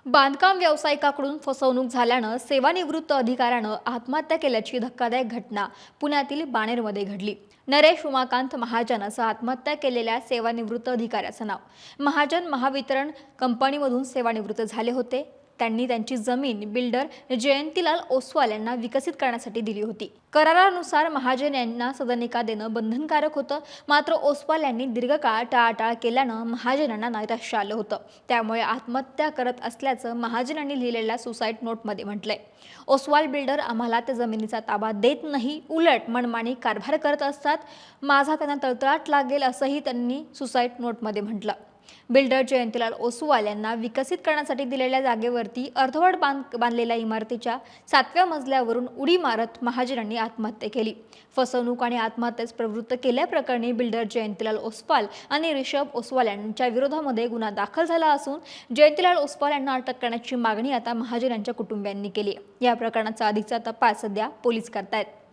बांधकाम व्यावसायिकाकडून फसवणूक झाल्यानं सेवानिवृत्त अधिकाऱ्यानं आत्महत्या केल्याची धक्कादायक घटना पुण्यातील बाणेरमध्ये घडली। नरेश उमाकांत महाजन असं आत्महत्या केलेल्या सेवानिवृत्त अधिकाऱ्याचं नाव। महाजन महावितरण कंपनीमधून सेवानिवृत्त झाले होते। त्यांनी त्यांची जमीन बिल्डर जयंतीलाल ओसवाल यांना विकसित करण्यासाठी दिली होती। करारानुसार महाजन यांना सदनिका देणं बंधनकारक होतं, मात्र ओसवाल यांनी दीर्घकाळ टाळाटाळ केल्यानं महाजनांना नैराश्य आलं होतं। त्यामुळे आत्महत्या करत असल्याचं महाजनांनी लिहिलेल्या सुसाईड नोटमध्ये म्हटलंय। ओसवाल बिल्डर आम्हाला त्या जमिनीचा ताबा देत नाही, उलट मनमानी कारभार करत असतात, माझा त्यांना तळतळाट लागेल असंही त्यांनी सुसाईड नोटमध्ये म्हटलं। बिल्डर जयंतीलाल ओसवाल यांना विकसित करण्यासाठी दिलेल्या जागेवरती अर्धवट बांधलेल्या इमारतीच्या 7व्या मजल्यावरून उडी मारत महाजनांनी आत्महत्या केली। फसवणूक आणि आत्महत्येस प्रवृत्त केल्याप्रकरणी बिल्डर जयंतीलाल ओसवाल आणि ऋषभ ओसवाल यांच्या विरोधामध्ये गुन्हा दाखल झाला असून जयंतीलाल ओसवाल यांना अटक करण्याची मागणी आता महाजन यांच्या कुटुंबियांनी केली आहे। या प्रकरणाचा अधिकचा तपास सध्या पोलीस करतायत।